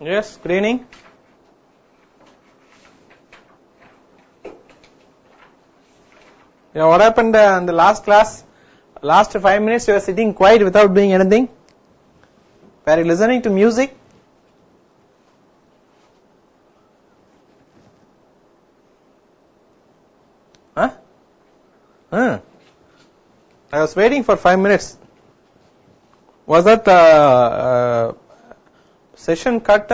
Yes, good evening. Yeah, what happened in the last class? Last 5 minutes you were sitting quiet without doing anything. Were you listening to music? Huh? I was waiting for 5 minutes. Was that session cut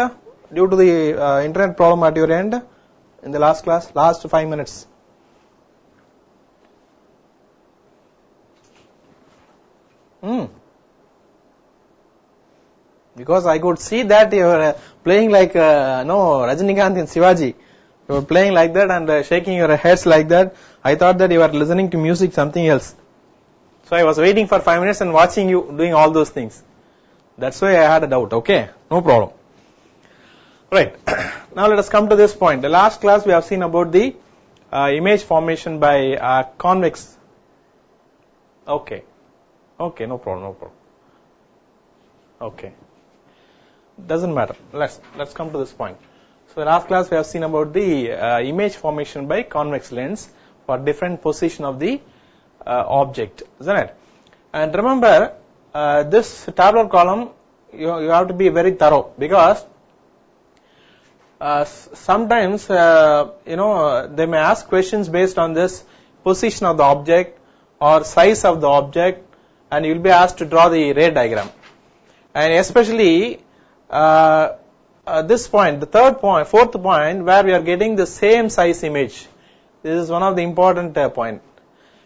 due to the internet problem at your end in the last class? Last 5 minutes. Because I could see that you were playing like Rajinikanth in Shivaji. You were playing like that and shaking your heads like that. I thought that you were listening to music, something else. So I was waiting for 5 minutes and watching you doing all those things. That's why I had a doubt. Okay, no problem. Right. Now let us come to this point. The last class we have seen about the image formation by convex. Okay, no problem. Okay. Doesn't matter. Let's come to this point. So the last class we have seen about the image formation by convex lens for different position of the object, isn't it? And remember, this tabular column you have to be very thorough, because sometimes they may ask questions based on this position of the object or size of the object, and you will be asked to draw the ray diagram. And especially this point, the fourth point, where we are getting the same size image. This is one of the important point.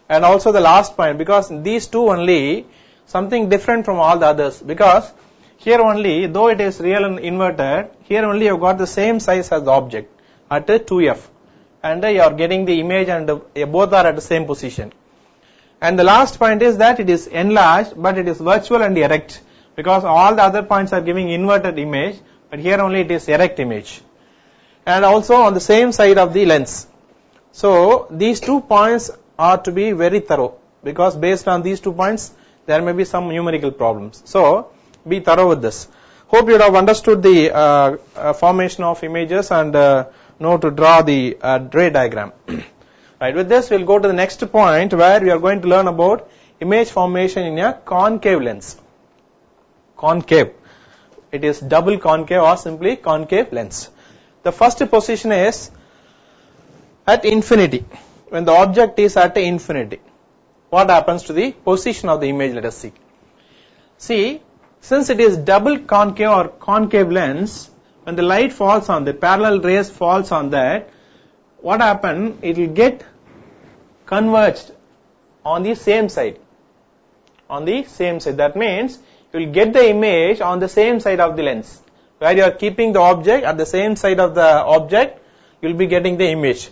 And also the last point, because these two only, something different from all the others, because here only, though it is real and inverted, here only you have got the same size as the object at 2f, and you are getting the image, and both are at the same position. And the last point is that it is enlarged, but it is virtual and erect, because all the other points are giving inverted image, but here only it is erect image. And also on the same side of the lens. So these 2 points are to be very thorough, because based on these 2 points there may be some numerical problems. So be thorough with this. Hope you have understood the formation of images and know to draw the ray diagram. Right, with this we'll go to the next point, where we are going to learn about image formation in a concave lens. Concave. It is double concave or simply concave lens. The first position is at infinity. When the object is at infinity, what happens to the position of the image? Let us see. See, since it is double concave or concave lens, when the light falls on the parallel rays falls on that, what happen? It will get converged on the same side. On the same side. That means you will get the image on the same side of the lens. Where you are keeping the object at the same side of the object, you will be getting the image.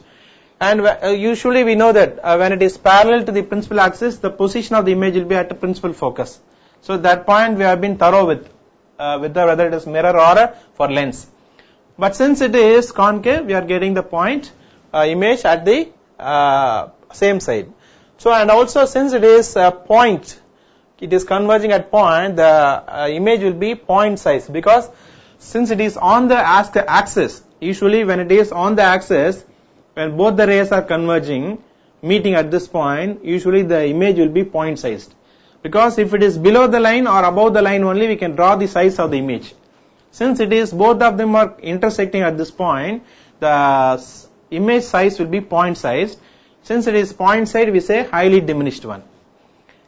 And usually we know that when it is parallel to the principal axis, the position of the image will be at the principal focus. So that point we have been thorough with whether it is mirror or for lens. But since it is concave, we are getting the point image at the same side. So, and also since it is a point, it is converging at point, the image will be point size, because since it is on the axis, usually when it is on the axis, when both the rays are converging, meeting at this point, usually the image will be point sized. Because if it is below the line or above the line only, we can draw the size of the image. Since it is both of them are intersecting at this point, the image size will be point sized. Since it is point sized, we say highly diminished one.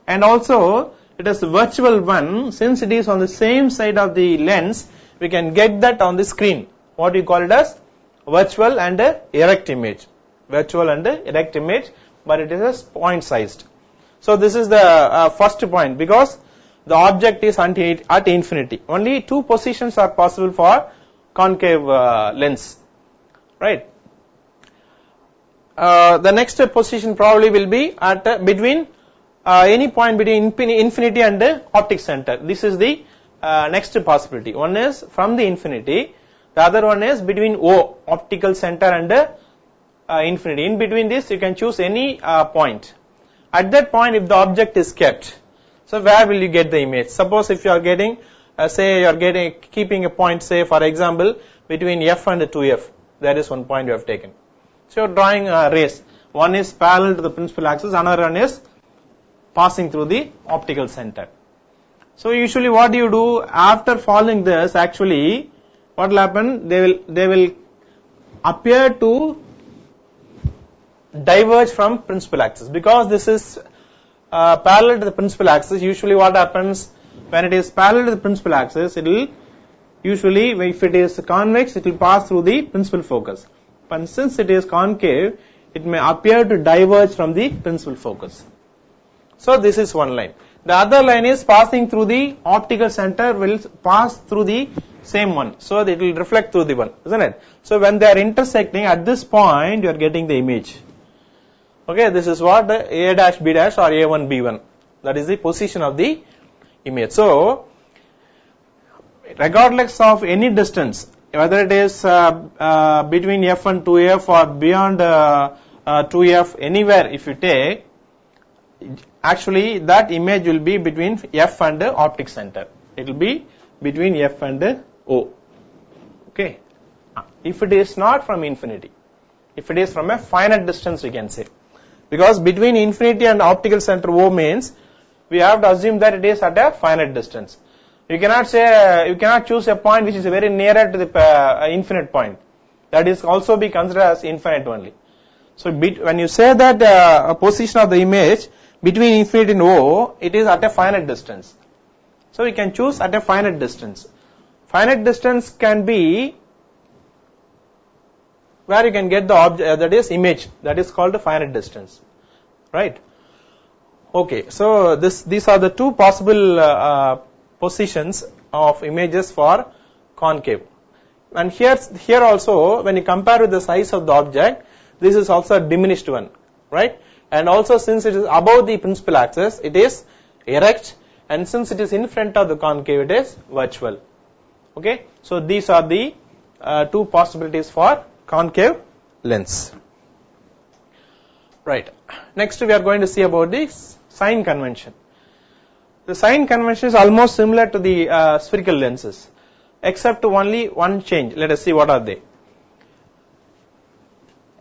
And also it is virtual one. Since it is on the same side of the lens, we can get that on the screen. What we call it as virtual and erect image. Virtual and erect image, but it is as point sized. So this is the first point, because the object is at infinity. Only 2 positions are possible for concave lens, right? The next position probably will be at between any point between infinity and optic center. This is the next possibility. One is from the infinity, the other one is between O, optical center, and infinity. In between this, you can choose any point. At that point, if the object is kept, so where will you get the image? Suppose if you are getting say you are keeping a point, say for example between f and 2f, there is one point you have taken. So you are drawing rays. One is parallel to the principal axis, another one is passing through the optical center. So usually what do you do after following this? Actually, what will happen? They will appear to diverge from principal axis, because this is parallel to the principal axis. Usually what happens when it is parallel to the principal axis, it will usually, if it is convex, it will pass through the principal focus. But since it is concave, it may appear to diverge from the principal focus. So this is one line. The other line is passing through the optical center, will pass through the same one. So it will reflect through the one, isn't it? So when they are intersecting at this point, you are getting the image. Okay, this is what the A dash B dash or A1 B1. That is the position of the image. So regardless of any distance, whether it is between f and 2f or beyond 2f, anywhere if you take, actually that image will be between f and the optic center. It will be between f and O. Okay. If it is not from infinity, if it is from a finite distance, we can say, because between infinity and optical center O means we have to assume that it is at a finite distance. You cannot say, you cannot choose a point which is very nearer to the infinite point. That is also be considered as infinite only. So when you say that a position of the image between infinity and O, it is at a finite distance. So we can choose at a finite distance. Finite distance can be where you can get the object, that is image, that is called the finite distance, right? Okay, so these are the two possible positions of images for concave. And here also, when you compare with the size of the object, this is also a diminished one, right? And also, since it is above the principal axis, it is erect, and since it is in front of the concave, it is virtual. Okay, so these are the two possibilities for concave lens. Right. Next, we are going to see about the sign convention. The sign convention is almost similar to the spherical lenses, except only one change. Let us see what are they.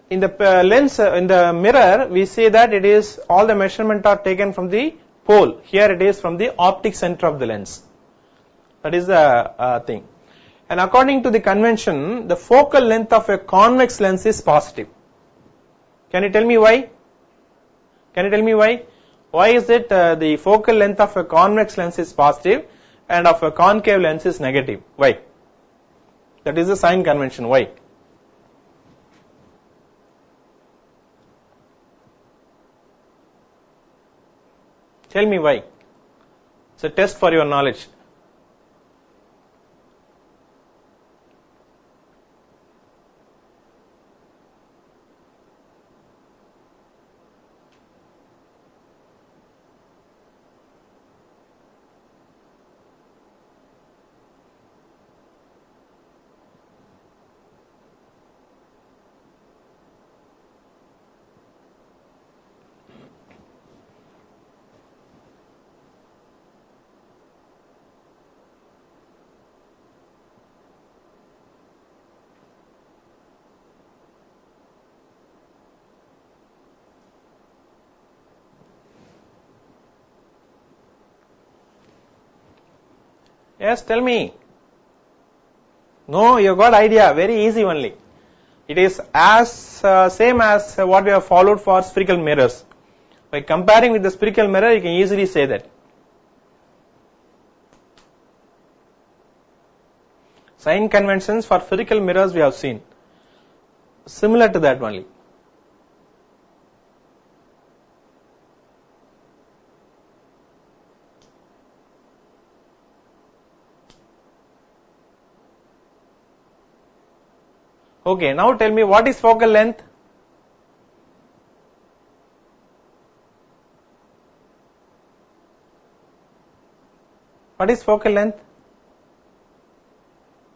In the lens, in the mirror, we see that it is all the measurement are taken from the pole. Here it is from the optic center of the lens. That is the thing. And according to the convention, the focal length of a convex lens is positive. Can you tell me why? Can you tell me why? Why is it the focal length of a convex lens is positive and of a concave lens is negative? Why? That is the sign convention. Why? Tell me why. It's a test for your knowledge. Yes, tell me. No, you got idea. Very easy only. It is as same as what we have followed for spherical mirrors. By comparing with the spherical mirror, you can easily say that. Sign conventions for spherical mirrors we have seen. Similar to that only. Okay, now tell me what is focal length? What is focal length?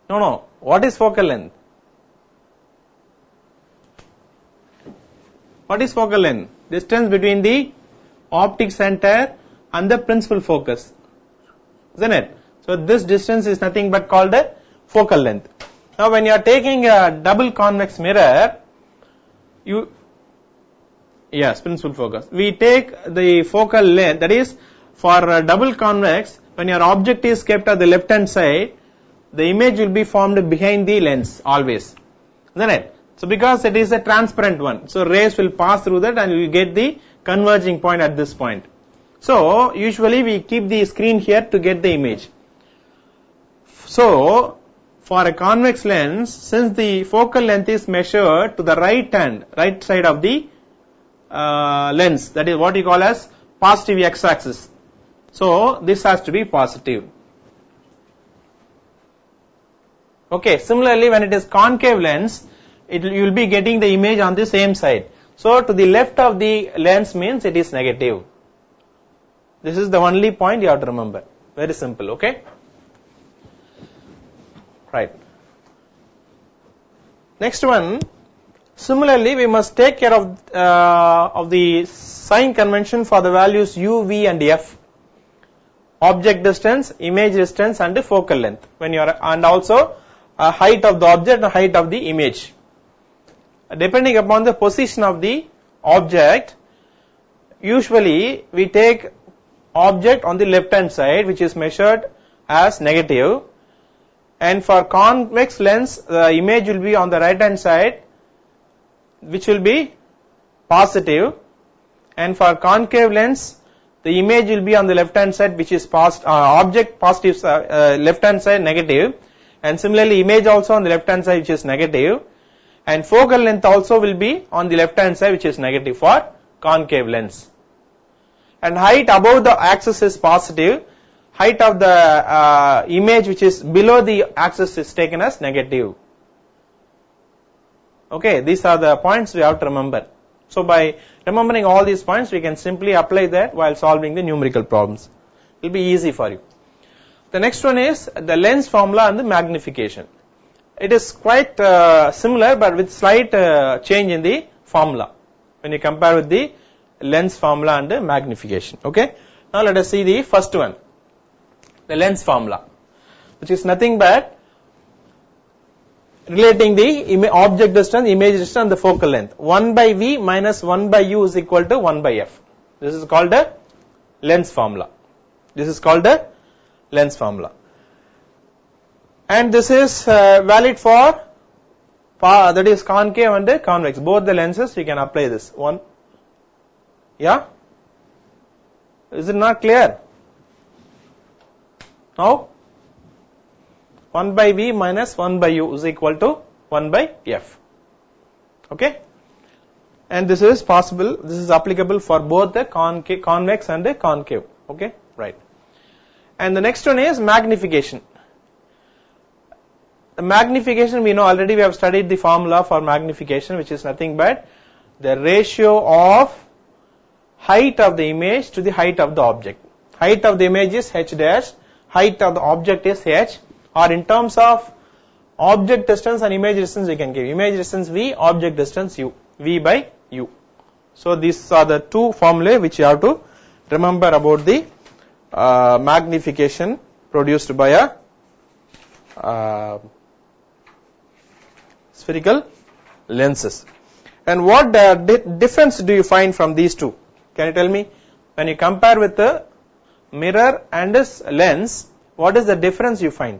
No. What is focal length? What is focal length? Distance between the optic center and the principal focus. Isn't it? So this distance is nothing but called a focal length. Now when you are taking a double convex mirror, principal focus. We take the focal length, that is for a double convex, when your object is kept at the left hand side, the image will be formed behind the lens always, isn't it? So because it is a transparent one, so rays will pass through that and you will get the converging point at this point. So usually we keep the screen here to get the image. So for a convex lens, since the focal length is measured to the right side of the lens, that is what you call as positive x-axis. So this has to be positive. Okay, similarly when it is concave lens, you will be getting the image on the same side. So to the left of the lens means it is negative. This is the only point you have to remember. Very simple, okay? Right. Next one, similarly we must take care of the sign convention for the values u, v and f. Object distance, image distance and the focal length, and also height of the object and height of the image. Depending upon the position of the object, usually we take object on the left hand side, which is measured as negative, and for convex lens the image will be on the right hand side, which will be positive, and for concave lens the image will be on the left hand side, which is object positive, left hand side negative, and similarly image also on the left hand side, which is negative, and focal length also will be on the left hand side, which is negative for concave lens. And height above the axis is positive, height of the image which is below the axis is taken as negative. Okay, these are the points we have to remember. So by remembering all these points, we can simply apply that while solving the numerical problems. It will be easy for you. The next one is the lens formula and the magnification. It is quite similar but with slight change in the formula when you compare with the lens formula and the magnification. Okay. Now let us see the first one, the lens formula, which is nothing but relating the object distance, image distance and the focal length. 1 by v minus 1 by u is equal to 1 by f. This is called a lens formula. This is called a lens formula. And this is valid for that is concave and convex. Both the lenses we can apply this. One. Yeah? Is it not clear? Now 1 by v minus 1 by u is equal to 1 by f. Okay? And this is possible, this is applicable for both the convex and the concave. Okay? Right. And the next one is magnification. The magnification we know already, we have studied the formula for magnification, which is nothing but the ratio of height of the image to the height of the object. Height of the image is h dash, height of the object is h, or in terms of object distance and image distance we can give image distance v, object distance u, v by u. So these are the two formulae which you have to remember about the magnification produced by a spherical lenses. And what difference do you find from these two? Can you tell me? When you compare with the mirror and this lens, what is the difference you find?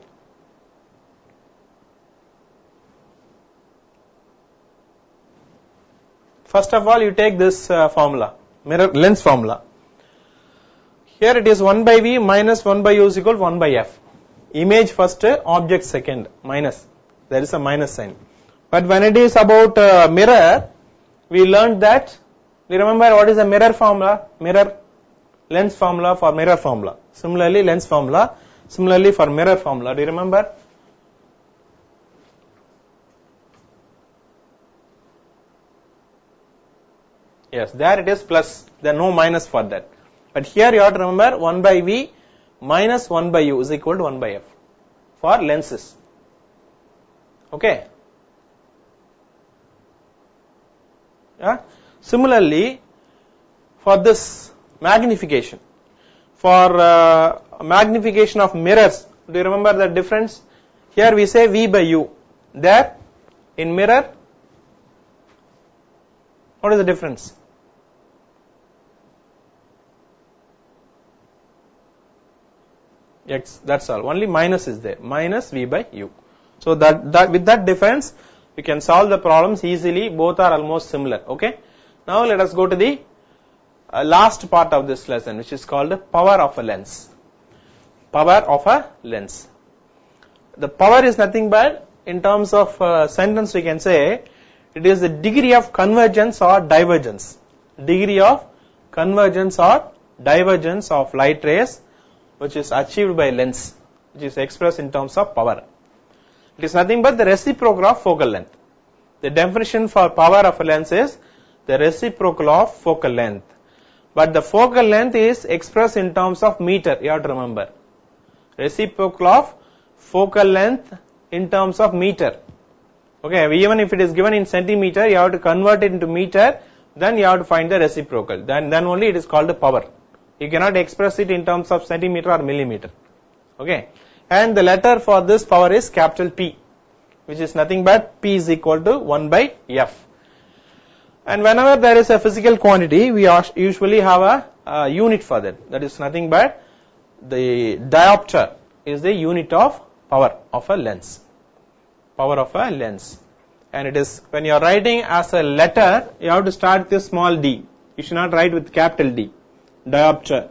First of all, you take this formula, lens formula. Here it is 1 by v minus 1 by u is equal to 1 by f. Image first, object second, minus. There is a minus sign. But when it is about mirror, we learned that, we remember what is the mirror formula? Mirror, lens formula for mirror formula. Similarly, lens formula. Similarly for mirror formula. Do you remember? Yes, there it is plus, there is no minus for that. But here you have to remember 1 by v minus 1 by u is equal to 1 by f for lenses. Okay. Yeah. Similarly, for this magnification, for magnification of mirrors Do you remember the difference? Here we say V by U. There, in mirror, what is the difference? X, that's all. Only minus is there. Minus V by U. So that with that difference, you can solve the problems easily. Both are almost similar. Okay. Now let us go to the last part of this lesson, which is called the power of a lens. Power of a lens. The power is nothing but, in terms of sentence we can say, it is the degree of convergence or divergence. Degree of convergence or divergence of light rays which is achieved by lens, which is expressed in terms of power. It is nothing but the reciprocal of focal length. The definition for power of a lens is the reciprocal of focal length. But the focal length is expressed in terms of meter, you have to remember. Reciprocal of focal length in terms of meter. Okay, even if it is given in centimeter, you have to convert it into meter, then you have to find the reciprocal. Then only it is called the power. You cannot express it in terms of centimeter or millimeter. Okay, and the letter for this power is capital P, which is nothing but P is equal to 1 by F. And whenever there is a physical quantity, we usually have a unit for that. That is nothing but the diopter is the unit of power of a lens. Power of a lens. And it is, when you are writing as a letter, you have to start with small d. You should not write with capital D. Diopter.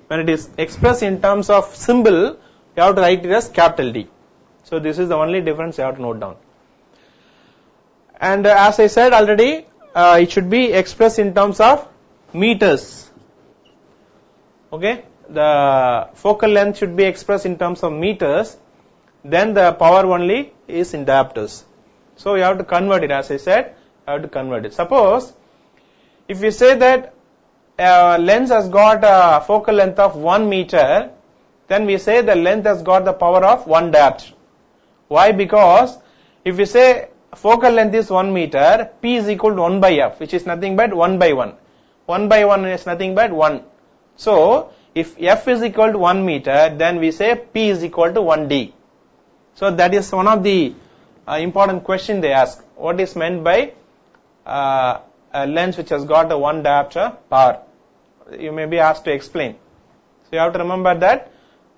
When it is expressed in terms of symbol, you have to write it as capital D. So this is the only difference you have to note down. And as I said already, it should be expressed in terms of meters. Okay, the focal length should be expressed in terms of meters. Then the power only is in diopters. So you have to convert it, as I said, you have to convert it. Suppose, if you say that a lens has got a focal length of 1 meter, then we say the length has got the power of 1 diopter. Why? Because if we say focal length is 1 meter, P is equal to 1 by F, which is nothing but 1 by 1. 1 by 1 is nothing but 1. So if F is equal to 1 meter, then we say P is equal to 1D. So that is one of the important question they ask. What is meant by a lens which has got a 1 diopter power? You may be asked to explain. So you have to remember that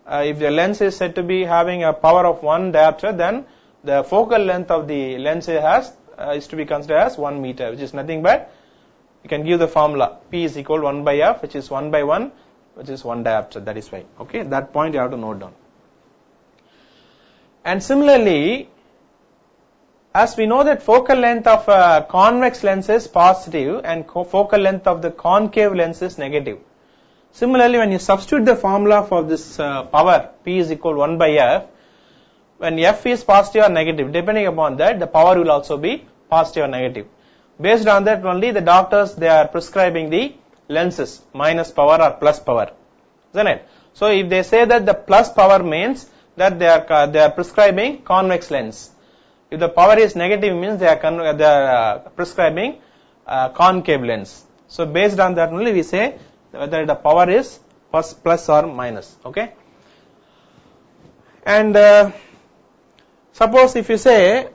if the lens is said to be having a power of 1 diopter, then the focal length of the lens is to be considered as 1 meter, which is nothing but, you can give the formula, P is equal to 1 by F, which is 1 by 1, which is 1 diopter. That is why. Okay, that point you have to note down. And similarly, as we know that focal length of a convex lens is positive and focal length of the concave lens is negative. Similarly, when you substitute the formula for this power, P is equal to 1 by F, when F is positive or negative, depending upon that, the power will also be positive or negative. Based on that only, the doctors, they are prescribing the lenses, minus power or plus power. Isn't it? So if they say that the plus power means that they are prescribing convex lens. If the power is negative, means they are prescribing concave lens. So based on that only we say whether the power is plus or minus. Okay. And suppose if you say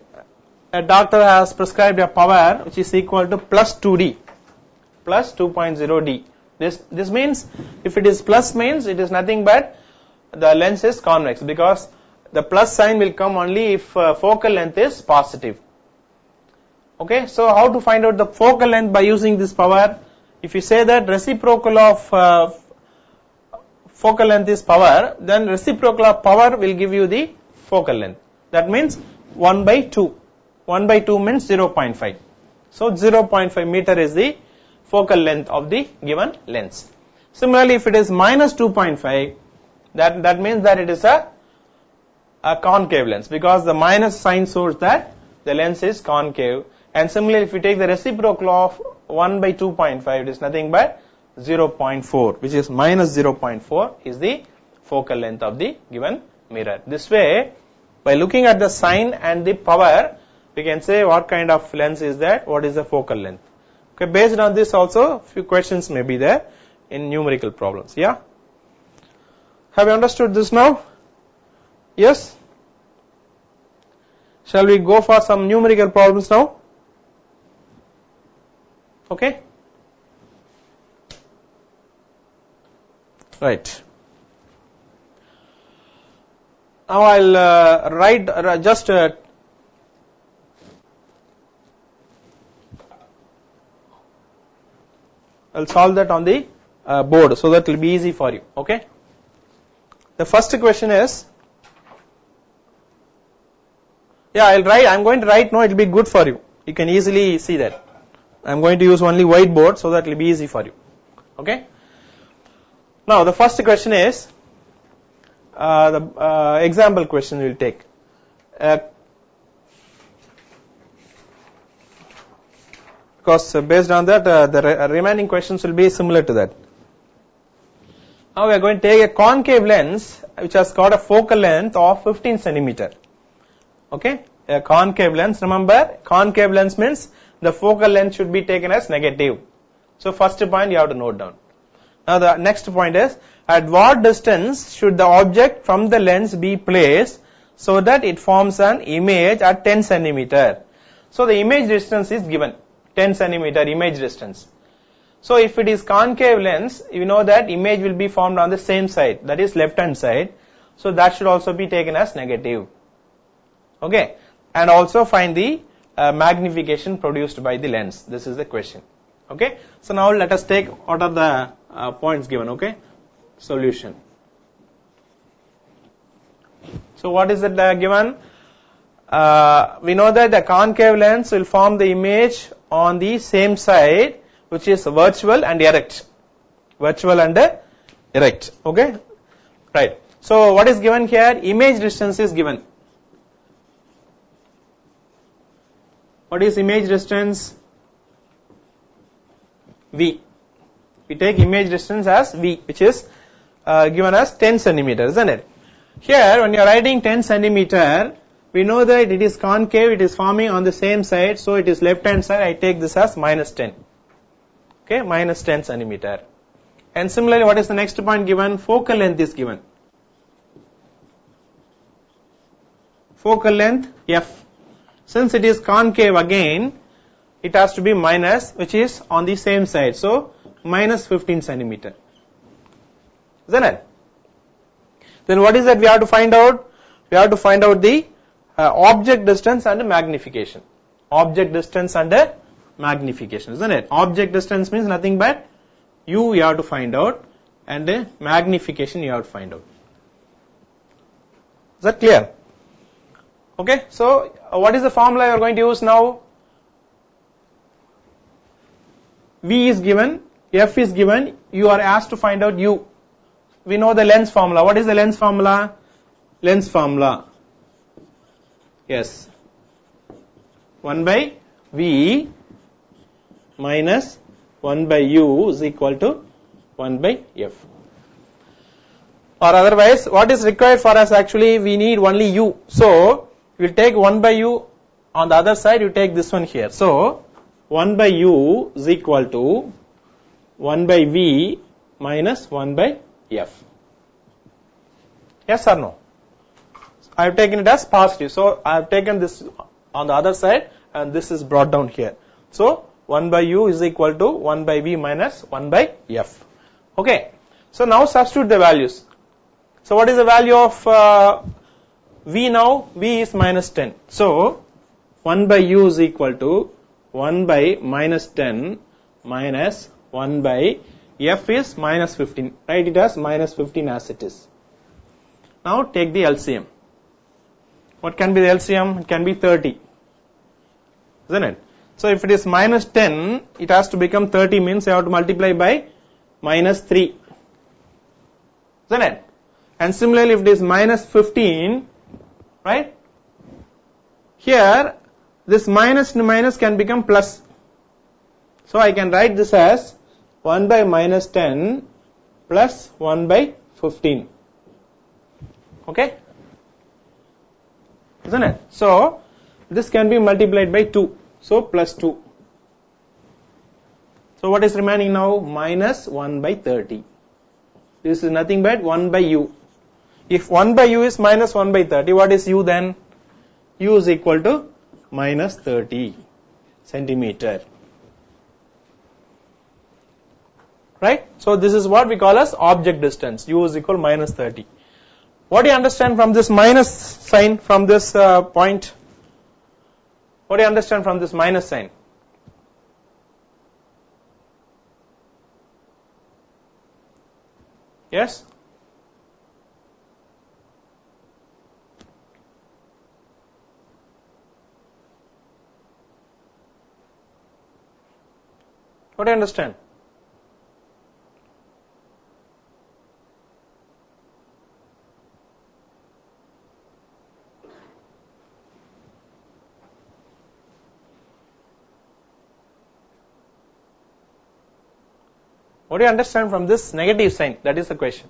a doctor has prescribed a power which is equal to plus 2D, plus 2.0D. This means, if it is plus, means it is nothing but the lens is convex, because the plus sign will come only if focal length is positive. Okay, so how to find out the focal length by using this power? If you say that reciprocal of focal length is power, then reciprocal of power will give you the focal length. That means 1 by 2. 1 by 2 means 0.5. So 0.5 meter is the focal length of the given lens. Similarly, if it is minus 2.5, that means that it is a concave lens, because the minus sign shows that the lens is concave. And similarly, if you take the reciprocal of 1 by 2.5, it is nothing but 0.4, which is minus 0.4 is the focal length of the given mirror. This way, by looking at the sign and the power, we can say what kind of lens is that, what is the focal length. Okay, based on this also, few questions may be there in numerical problems. Yeah? Have you understood this now? Yes? Shall we go for some numerical problems now? Okay? Right. Now I'll write just I'll solve that on the board so that it will be easy for you. Okay? The first question is, yeah, I'm going to write now, it will be good for you. You can easily see that. I'm going to use only whiteboard so that it will be easy for you. Okay? Now the first question is, the example question we will take. Because based on that, the remaining questions will be similar to that. Now we are going to take a concave lens which has got a focal length of 15 centimeter. Okay, a concave lens. Remember, concave lens means the focal length should be taken as negative. So first point you have to note down. Now the next point is, at what distance should the object from the lens be placed so that it forms an image at 10 centimeter. So the image distance is given, 10 centimeter image distance. So if it is concave lens, you know that image will be formed on the same side, that is left hand side. So that should also be taken as negative. Okay, and also find the magnification produced by the lens. This is the question. Okay, so now let us take what are the points given. Okay, solution. So what is it given? We know that the concave lens will form the image on the same side, which is virtual and erect. Virtual and erect. Okay, right. So what is given here? Image distance is given. What is image distance? V. We take image distance as V, which is given as 10 centimeter, isn't it? Here, when you are writing 10 centimeter, we know that it is concave, it is forming on the same side, so it is left hand side. I take this as minus 10. Okay, minus 10 centimeter. And similarly, what is the next point given? Focal length is given. Focal length F. Since it is concave again, it has to be minus, which is on the same side. So, minus 15 centimeter. Isn't it? Then what is that we have to find out? We have to find out the object distance and magnification. Object distance and magnification, isn't it? Object distance means nothing but U you have to find out, and magnification you have to find out. Is that clear? Okay, so what is the formula you are going to use now? V is given, F is given, you are asked to find out U. We know the lens formula. What is the lens formula? Lens formula. Yes. 1 by V minus 1 by U is equal to 1 by F. Or otherwise, what is required for us actually? We need only U. So, we will take 1 by U on the other side, you take this one here. So, 1 by U is equal to 1 by V minus 1 by F. Yes or no? I have taken it as positive. So, I have taken this on the other side and this is brought down here. So, 1 by U is equal to 1 by V minus 1 by F. Okay. So, now substitute the values. So, what is the value of V now? V is minus 10. So, 1 by U is equal to 1 by minus 10 minus 1 by F is minus 15. Write it as minus 15 as it is. Now take the LCM. What can be the LCM? It can be 30. Isn't it? So if it is minus 10, it has to become 30, means you have to multiply by minus 3. Isn't it? And similarly, if it is minus 15, right? Here, this minus to minus can become plus. So I can write this as 1 by minus 10 plus 1 by 15. Okay? Isn't it? So, this can be multiplied by 2. So, plus 2. So, what is remaining now? Minus 1 by 30. This is nothing but 1 by U. If 1 by u is minus 1 by 30, what is u then? U is equal to minus 30 centimeter. Right? So this is what we call as object distance. U is equal to minus 30. What do you understand from this minus sign from this point? What do you understand from this minus sign? Yes? What do you understand? What do you understand from this negative sign? That is the question.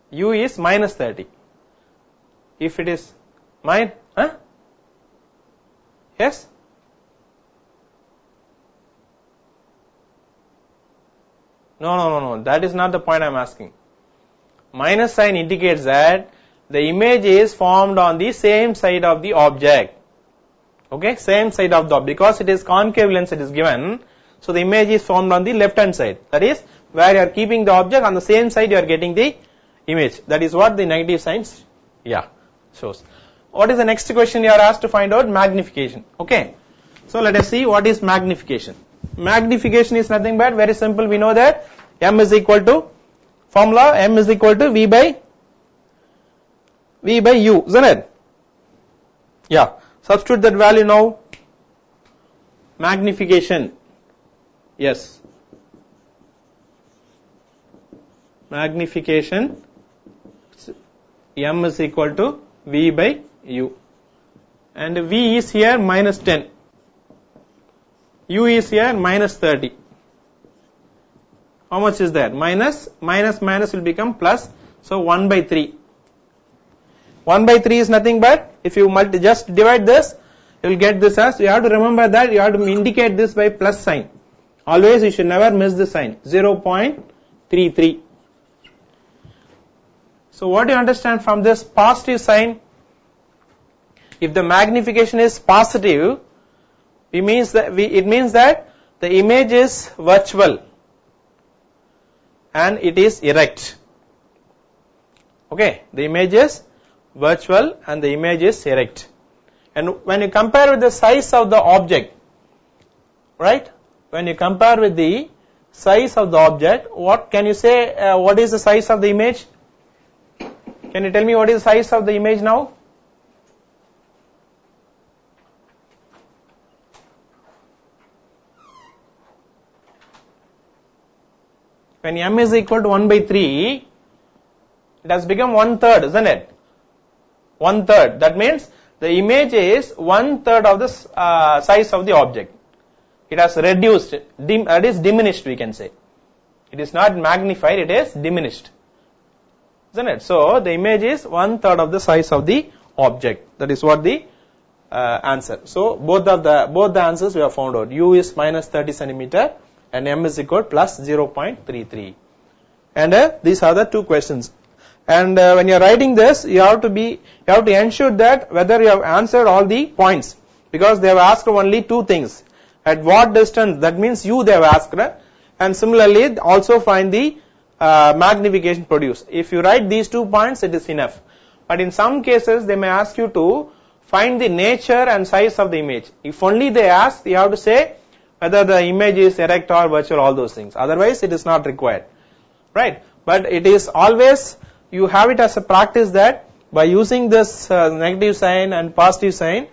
U is minus 30. If it is yes? No. That is not the point I am asking. Minus sign indicates that the image is formed on the same side of the object. Okay, same side of the object. Because it is concave lens it is given. So the image is formed on the left hand side. That is where you are keeping the object on the same side you are getting the image. That is what the negative signs shows. What is the next question you are asked to find out? Magnification. Okay. So let us see what is magnification. Magnification is nothing but very simple. We know that m is equal to formula m is equal to v by u, isn't it? Yeah. Substitute that value now. Magnification. Yes. Magnification m is equal to v by u. And v is here minus 10. U is here minus 30. How much is that? Minus will become plus. So 1 by 3. 1 by 3 is nothing but if you just divide this, you will get this as, you have to remember that you have to indicate this by plus sign. Always you should never miss the sign. 0.33. So what do you understand from this positive sign? If the magnification is positive, it means that the image is virtual and it is erect. Okay, the image is virtual and the image is erect. And when you compare with the size of the object, right? When you compare with the size of the object, what can you say? What is the size of the image? Can you tell me what is the size of the image now? When m is equal to 1 by 3, it has become 1/3, isn't it? 1/3. That means the image is 1/3 of the size of the object. It has reduced, it is diminished, we can say. It is not magnified, it is diminished. Isn't it? So the image is 1/3 of the size of the object. That is what the answer. So both the answers we have found out. U is minus 30 centimeter and m is equal plus 0.33. And these are the two questions. And when you are writing this, you have to ensure that whether you have answered all the points, because they have asked only two things. At what distance, that means u they have asked, and similarly also find the magnification produced. If you write these 2 points, it is enough. But in some cases they may ask you to find the nature and size of the image. If only they ask, you have to say whether the image is erect or virtual, all those things. Otherwise it is not required, right? But it is always, you have it as a practice that by using this negative sign and positive sign,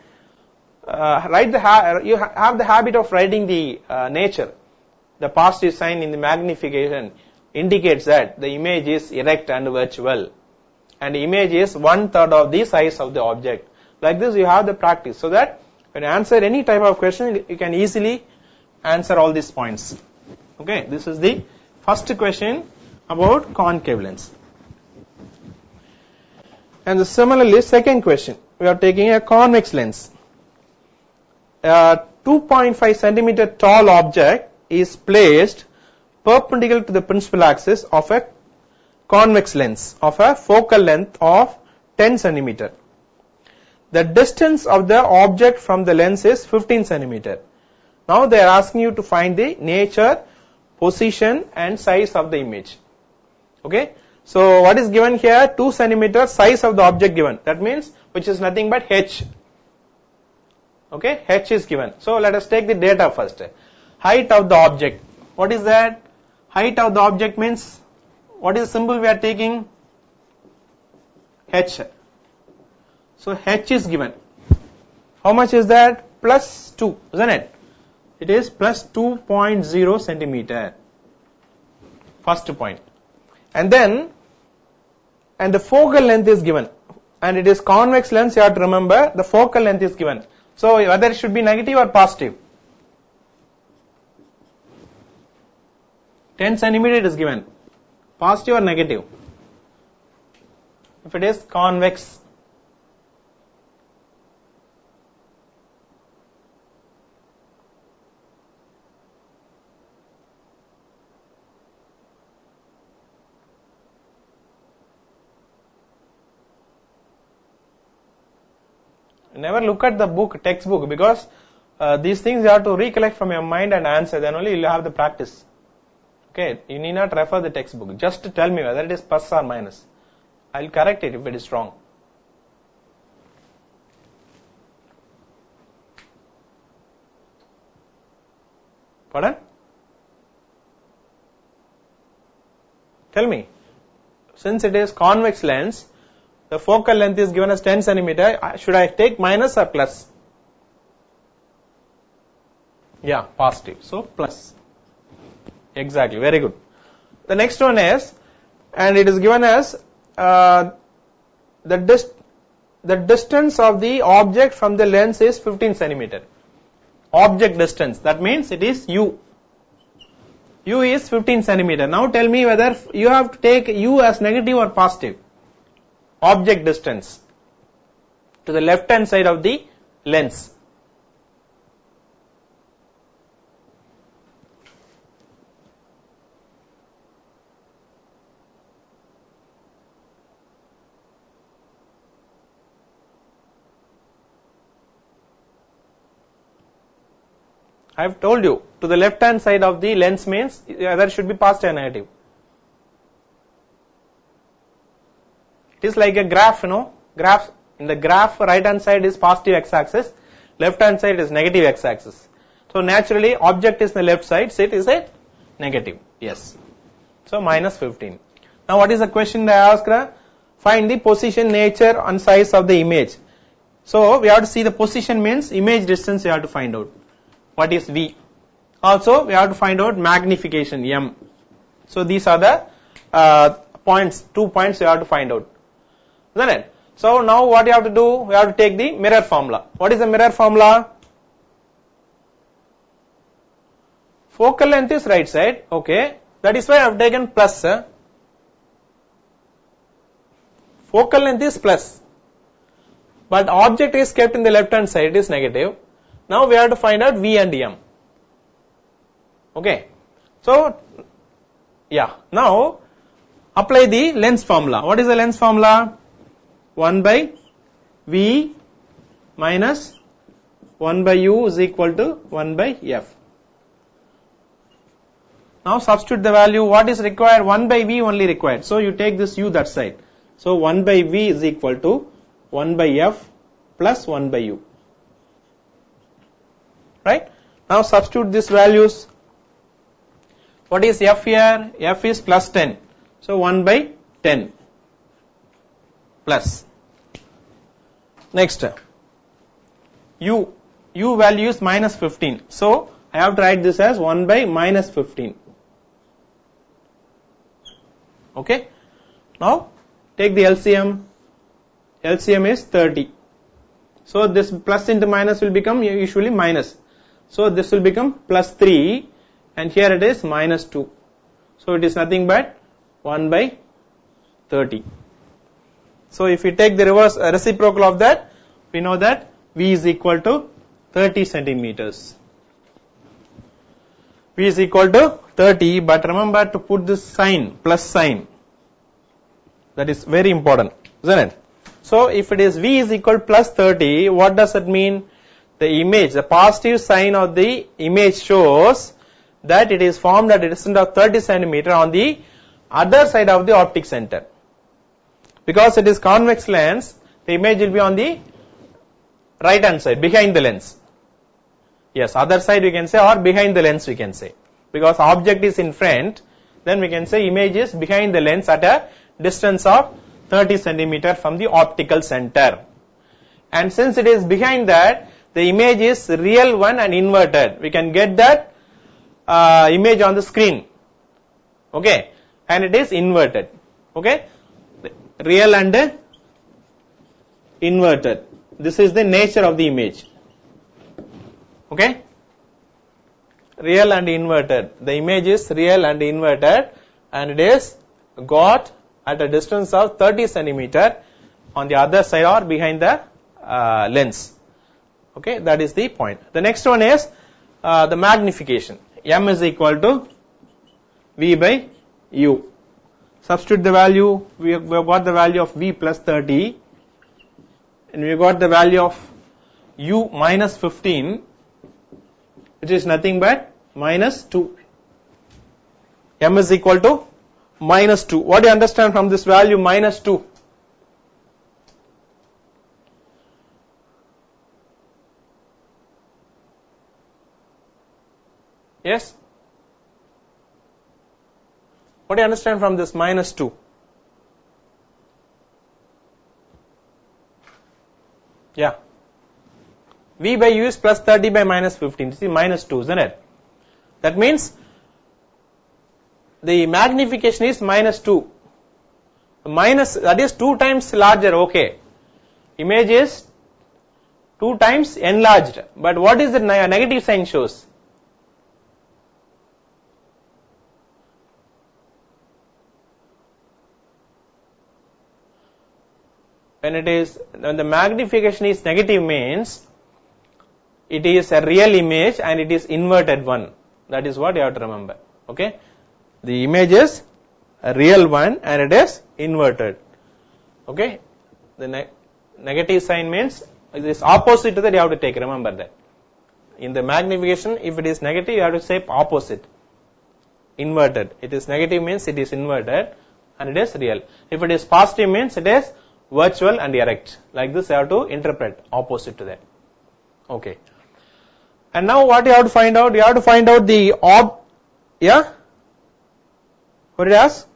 you have the habit of writing the nature. The positive sign in the magnification indicates that the image is erect and virtual, and the image is 1/3 of the size of the object. Like this you have the practice, so that when you answer any type of question, you can easily answer all these points. Okay, this is the first question about concave lens. And similarly, second question, we are taking a convex lens. A 2.5 centimeter tall object is placed perpendicular to the principal axis of a convex lens of a focal length of 10 centimeter. The distance of the object from the lens is 15 centimeter. Now they are asking you to find the nature, position and size of the image. Okay. So what is given here? 2 centimeter size of the object given. That means which is nothing but h. Okay. H is given. So let us take the data first. Height of the object. What is that? Height of the object means, what is the symbol we are taking? H. So h is given. How much is that? Plus 2, isn't it? It is plus 2.0 centimeter. First point. And then, and the focal length is given. And it is convex lens, you have to remember, the focal length is given. So whether it should be negative or positive. 10 centimeter it is given. Positive or negative? If it is convex. Never look at the book, textbook, because these things you have to recollect from your mind and answer. Then only you will have the practice. Okay, you need not refer the textbook. Just tell me whether it is plus or minus. I will correct it if it is wrong. Pardon? Tell me. Since it is convex lens, the focal length is given as 10 centimeter. Should I take minus or plus? Yeah, positive. So plus. Exactly. Very good. The next one is, and it is given as the distance of the object from the lens is 15 centimeter. Object distance. That means it is u. U is 15 centimeter. Now tell me whether you have to take u as negative or positive. Object distance to the left hand side of the lens. I have told you, to the left hand side of the lens means either should be positive or negative. It is like a graph, graph. In the graph, right hand side is positive x-axis, left hand side is negative x-axis. So naturally, object is in the left side, so it is a negative. Yes. So minus 15. Now what is the question I asked? Find the position, nature and size of the image. So we have to see the position means image distance, you have to find out. What is V? Also we have to find out magnification, M. So these are the points, 2 points you have to find out. Isn't it? So now what you have to do? We have to take the mirror formula. What is the mirror formula? Focal length is right side. Okay. That is why I have taken plus. Focal length is plus. But object is kept in the left hand side, it is negative. Now we have to find out V and M. Okay. So, yeah. Now, apply the lens formula. What is the lens formula? 1 by V minus 1 by U is equal to 1 by F. Now substitute the value. What is required? 1 by V only required. So you take this U that side. So 1 by V is equal to 1 by F plus 1 by U. Right? Now substitute these values. What is F here? F is plus 10. So 1 by 10 plus. Next, U value is minus 15. So I have to write this as 1 by minus 15. Okay. Now take the LCM. LCM is 30. So this plus into minus will become usually minus. So this will become plus 3 and here it is minus 2. So it is nothing but 1 by 30. So if we take the reverse reciprocal of that, we know that V is equal to 30 centimeters. V is equal to 30, but remember to put this sign, plus sign. That is very important, isn't it? So if it is V is equal to plus 30, what does it mean? The image, the positive sign of the image shows that it is formed at a distance of 30 centimeter on the other side of the optic center. Because it is convex lens, the image will be on the right hand side, behind the lens. Yes, other side we can say, or behind the lens we can say. Because object is in front, then we can say image is behind the lens at a distance of 30 centimeter from the optical center. And since it is behind that, the image is real one and inverted. We can get that image on the screen. Okay, and it is inverted. Okay, real and inverted. This is the nature of the image. Okay, real and inverted. The image is real and inverted, and it is got at a distance of 30 centimeter on the other side or behind the lens. Okay, that is the point. The next one is the magnification. M is equal to V by U. Substitute the value. We have got the value of V plus 30, and we have got the value of U minus 15, which is nothing but minus 2. M is equal to minus 2. What do you understand from this value minus 2? Yes? What do you understand from this minus 2? Yeah. V by U is plus 30 by minus 15. See, minus 2, isn't it? That means the magnification is minus 2. Minus, that is 2 times larger, okay. Image is 2 times enlarged. But what is the negative sign shows? When the magnification is negative means it is a real image and it is inverted one. That is what you have to remember. Okay, the image is a real one and it is inverted. Okay, the negative sign means it is opposite to that, you have to take, remember that. In the magnification, if it is negative, you have to say opposite, inverted. It is negative means it is inverted and it is real. If it is positive means it is virtual and erect. Like this you have to interpret, opposite to that. Okay. And now what you have to find out? You have to find out the yeah? What did I ask?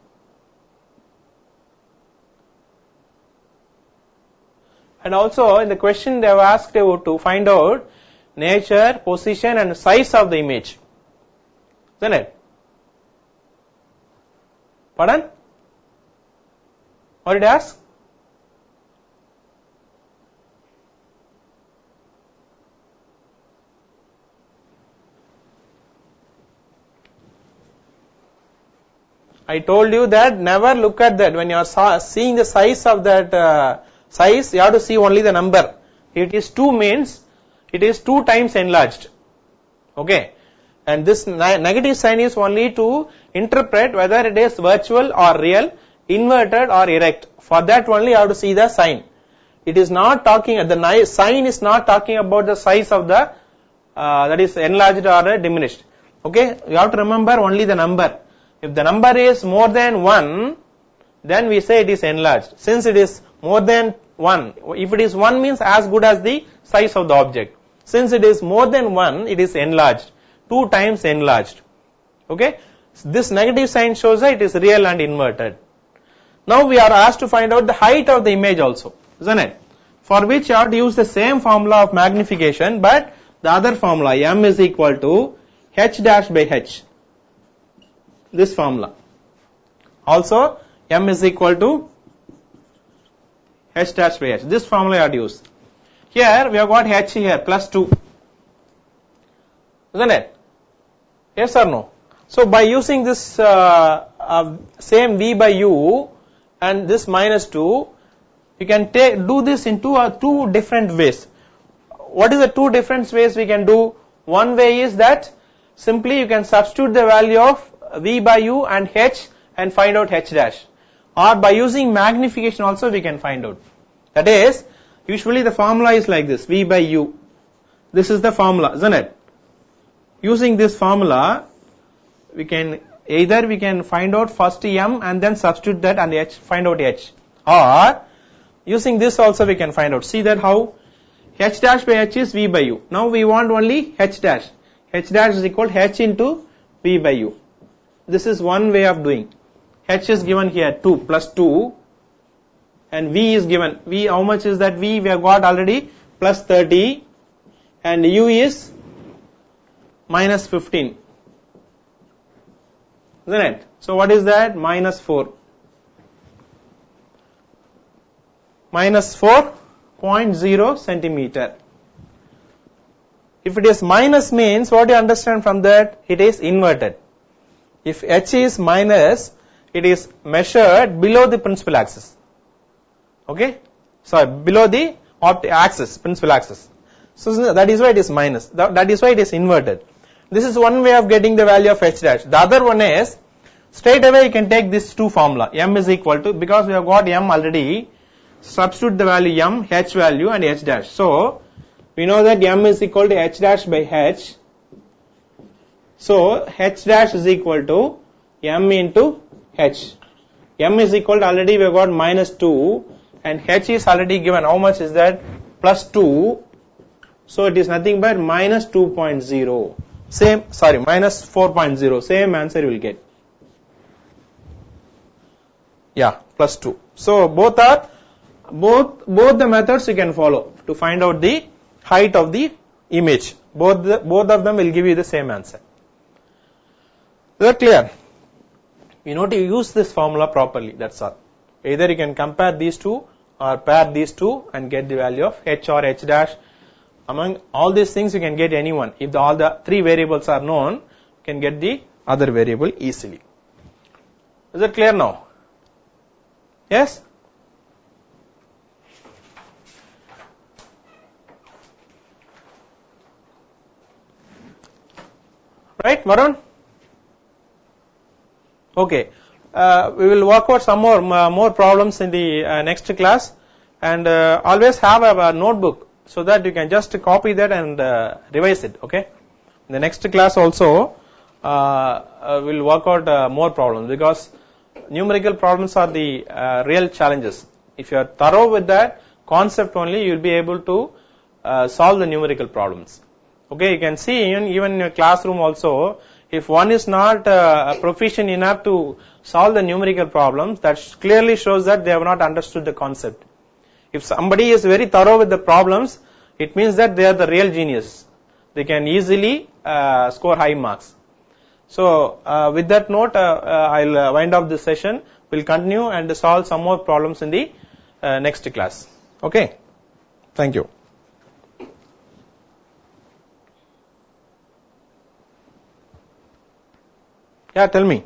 And also in the question they have asked you to find out nature, position and size of the image. Isn't it? Pardon? What did I ask? I told you that never look at that. When you are seeing the size of that size, you have to see only the number. It is 2 means it is 2 times enlarged. Okay. And this negative sign is only to interpret whether it is virtual or real, inverted or erect. For that only you have to see the sign. It is not talking, the sign is not talking about the size of the, that is enlarged or diminished. Okay. You have to remember only the number. If the number is more than 1, then we say it is enlarged. Since it is more than 1, if it is 1 means as good as the size of the object. Since it is more than 1, it is enlarged, 2 times enlarged. Okay, this negative sign shows that it is real and inverted. Now we are asked to find out the height of the image also, isn't it? For which you have to use the same formula of magnification, but the other formula, M is equal to H dash by H. This formula. Also, M is equal to H dash by H. This formula you have to use. Here we have got H here plus 2. Isn't it? Yes or no? So by using this same V by U and this minus 2, you can do this in two different ways. What is the 2 different ways we can do? One way is that simply you can substitute the value of V by U and H and find out H dash. or by using magnification also we can find out. That is, usually the formula is like this, V by U. This is the formula, isn't it? Using this formula, we can find out first M and then substitute that and H, find out H. Or, using this also we can find out. See that how? H dash by H is V by U. Now we want only H dash. H dash is equal to H into V by U. This is one way of doing. H is given here 2 plus 2 and V is given. V, how much is that V? We have got already plus 30 and U is minus 15. Isn't it? So what is that? Minus 4. Minus 4.0 centimeter. If it is minus means, what do you understand from that? It is inverted. If H is minus, it is measured below the principal axis. Okay? Sorry, below the axis, principal axis. So that is why it is minus. That is why it is inverted. This is one way of getting the value of H dash. The other one is, straight away you can take this two formula. M is equal to, because we have got M already, substitute the value M, H value and H dash. So, we know that M is equal to H dash by H. So, H dash is equal to M into H. M is equal to, already we have got minus 2 and H is already given. How much is that? Plus 2. So, it is nothing but minus 2.0. Minus 4.0. Same answer you will get. Yeah, plus 2. So, both the methods you can follow to find out the height of the image. Both of them will give you the same answer. Is that clear? You know to use this formula properly, that's all. Either you can compare these two or pair these two and get the value of H or H dash. Among all these things you can get any one. If all the three variables are known, you can get the other variable easily. Is that clear now? Yes? Right, Varun? Okay. We will work out some more problems in the next class, and always have a notebook so that you can just copy that and revise it. Okay. In the next class also we'll work out more problems, because numerical problems are the real challenges. If you are thorough with that concept only, you will be able to solve the numerical problems. Okay, you can see even in your classroom also, if one is not proficient enough to solve the numerical problems, that clearly shows that they have not understood the concept. If somebody is very thorough with the problems, it means that they are the real genius. They can easily score high marks. So, with that note, I'll wind up this session. We'll continue and solve some more problems in the next class. Okay. Thank you. Yeah, tell me.